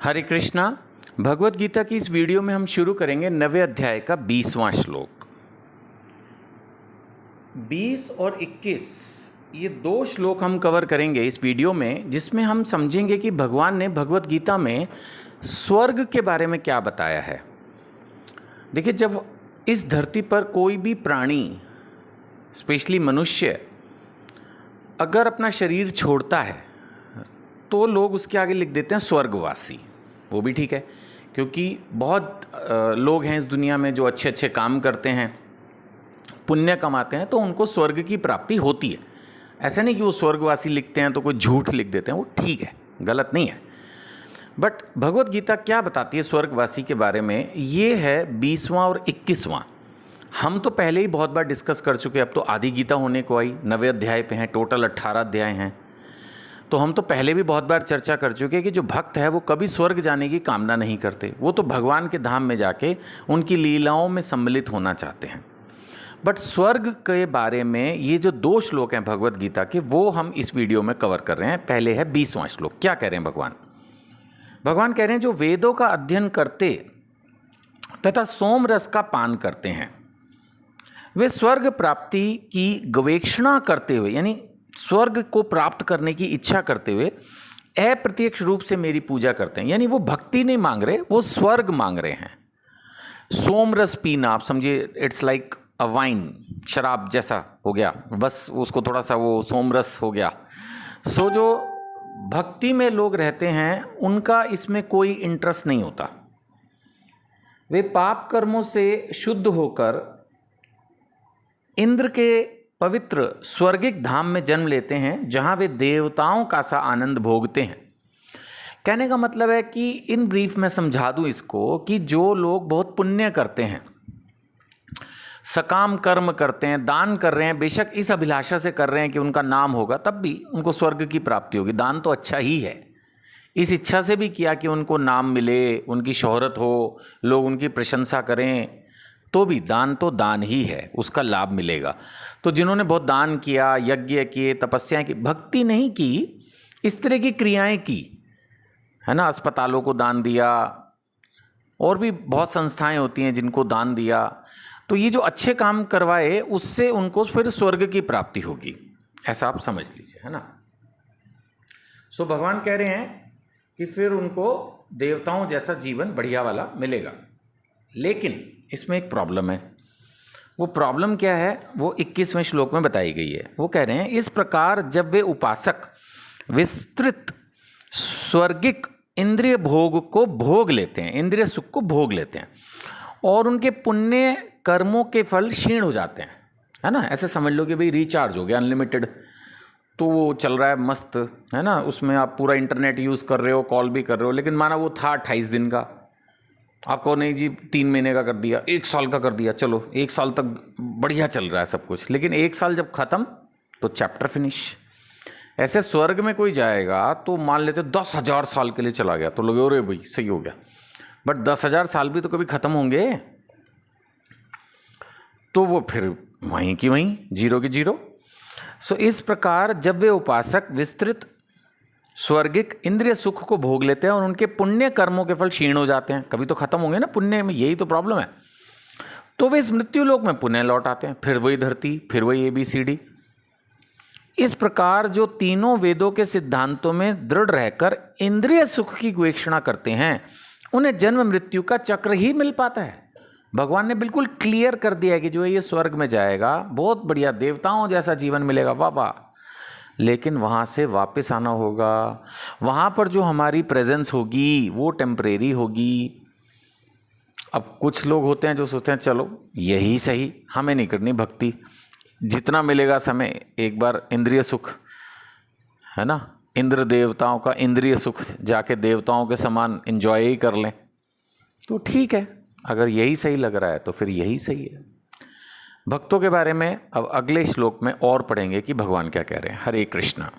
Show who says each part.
Speaker 1: हरे कृष्णा। भगवत गीता की इस वीडियो में हम शुरू करेंगे 9वें अध्याय का 20वां श्लोक। 20 और 21 ये दो श्लोक हम कवर करेंगे इस वीडियो में, जिसमें हम समझेंगे कि भगवान ने भगवत गीता में स्वर्ग के बारे में क्या बताया है। देखिए, जब इस धरती पर कोई भी प्राणी, स्पेशली मनुष्य, अगर अपना शरीर छोड़ता है तो लोग उसके आगे लिख देते हैं स्वर्गवासी। वो भी ठीक है, क्योंकि बहुत लोग हैं इस दुनिया में जो अच्छे अच्छे काम करते हैं, पुण्य कमाते हैं, तो उनको स्वर्ग की प्राप्ति होती है। ऐसा नहीं कि वो स्वर्गवासी लिखते हैं तो कोई झूठ लिख देते हैं, वो ठीक है, गलत नहीं है। बट भगवत गीता क्या बताती है स्वर्गवासी के बारे में, ये है 20वां और 21वां। हम तो पहले ही बहुत बार डिस्कस कर चुके, अब तो आदि गीता होने को आई, 9वें अध्याय पे हैं, टोटल 18 अध्याय हैं। तो हम तो पहले भी बहुत बार चर्चा कर चुके हैं कि जो भक्त है वो कभी स्वर्ग जाने की कामना नहीं करते, वो तो भगवान के धाम में जाके उनकी लीलाओं में सम्मिलित होना चाहते हैं। बट स्वर्ग के बारे में ये जो दो श्लोक हैं भगवत गीता के, वो हम इस वीडियो में कवर कर रहे हैं। पहले है 20वां श्लोक। क्या कह रहे हैं भगवान? भगवान कह रहे हैं जो वेदों का अध्ययन करते तथा सोम रस का पान करते हैं, वे स्वर्ग प्राप्ति की गवेषणा करते हुए, यानी स्वर्ग को प्राप्त करने की इच्छा करते हुए अप्रत्यक्ष रूप से मेरी पूजा करते हैं। यानी वो भक्ति नहीं मांग रहे, वो स्वर्ग मांग रहे हैं। सोम रस पीना, आप समझिए, इट्स लाइक अ वाइन, शराब जैसा हो गया, बस उसको थोड़ा सा वो सोम रस हो गया। सो जो भक्ति में लोग रहते हैं उनका इसमें कोई इंटरेस्ट नहीं होता। वे पाप कर्मों से शुद्ध होकर इंद्र के पवित्र स्वर्गिक धाम में जन्म लेते हैं, जहां वे देवताओं का सा आनंद भोगते हैं। कहने का मतलब है कि इन ब्रीफ में समझा दूं इसको कि जो लोग बहुत पुण्य करते हैं, सकाम कर्म करते हैं, दान कर रहे हैं, बेशक इस अभिलाषा से कर रहे हैं कि उनका नाम होगा, तब भी उनको स्वर्ग की प्राप्ति होगी। दान तो अच्छा ही है, इस इच्छा से भी किया कि उनको नाम मिले, उनकी शोहरत हो, लोग उनकी प्रशंसा करें, तो भी दान तो दान ही है, उसका लाभ मिलेगा। तो जिन्होंने बहुत दान किया, यज्ञ किए, तपस्याएं की, भक्ति नहीं की, इस तरह की क्रियाएं की, है ना, अस्पतालों को दान दिया, और भी बहुत संस्थाएं होती हैं जिनको दान दिया, तो ये जो अच्छे काम करवाए उससे उनको फिर स्वर्ग की प्राप्ति होगी, ऐसा आप समझ लीजिए, है ना। सो भगवान कह रहे हैं कि फिर उनको देवताओं जैसा जीवन बढ़िया वाला मिलेगा। लेकिन इसमें एक प्रॉब्लम है। वो प्रॉब्लम क्या है वो 21वें श्लोक में बताई गई है। वो कह रहे हैं, इस प्रकार जब वे उपासक विस्तृत स्वर्गिक इंद्रिय भोग को भोग लेते हैं, इंद्रिय सुख को भोग लेते हैं, और उनके पुण्य कर्मों के फल क्षीण हो जाते हैं, है ना। ऐसे समझ लो कि भाई रिचार्ज हो गया अनलिमिटेड, तो वो चल रहा है मस्त, है ना, उसमें आप पूरा इंटरनेट यूज़ कर रहे हो, कॉल भी कर रहे हो, लेकिन माना वो था 28 दिन का, आपको नहीं जी 3 महीने का कर दिया, 1 साल का कर दिया, चलो 1 साल तक बढ़िया चल रहा है सब कुछ, लेकिन 1 साल जब ख़त्म तो चैप्टर फिनिश। ऐसे स्वर्ग में कोई जाएगा तो मान लेते 10,000 साल के लिए चला गया, तो लोग अरे भाई सही हो गया, बट 10,000 साल भी तो कभी ख़त्म होंगे, तो वो फिर वहीं की वहीं, जीरो की जीरो। सो इस प्रकार जब वे उपासक विस्तृत स्वर्गिक इंद्रिय सुख को भोग लेते हैं और उनके पुण्य कर्मों के फल क्षीण हो जाते हैं, कभी तो खत्म होंगे ना पुण्य में, यही तो प्रॉब्लम है, तो वे इस मृत्यु लोक में पुण्य लौट आते हैं, फिर वही धरती, फिर वही ABCD। इस प्रकार जो तीनों वेदों के सिद्धांतों में दृढ़ रहकर इंद्रिय सुख की उपेक्षा करते हैं, उन्हें जन्म मृत्यु का चक्र ही मिल पाता है। भगवान ने बिल्कुल क्लियर कर दिया है कि जो ये स्वर्ग में जाएगा बहुत बढ़िया देवताओं जैसा जीवन मिलेगा, वाह वाह, लेकिन वहाँ से वापस आना होगा। वहाँ पर जो हमारी प्रेजेंस होगी वो टेम्परेरी होगी। अब कुछ लोग होते हैं जो सोचते हैं चलो यही सही, हमें नहीं करनी भक्ति, जितना मिलेगा समय एक बार इंद्रिय सुख, है ना, इंद्र देवताओं का इंद्रिय सुख जाके देवताओं के समान एंजॉय ही कर लें, तो ठीक है। अगर यही सही लग रहा है तो फिर यही सही है। भक्तों के बारे में अब अगले श्लोक में और पढ़ेंगे कि भगवान क्या कह रहे हैं। हरे कृष्णा।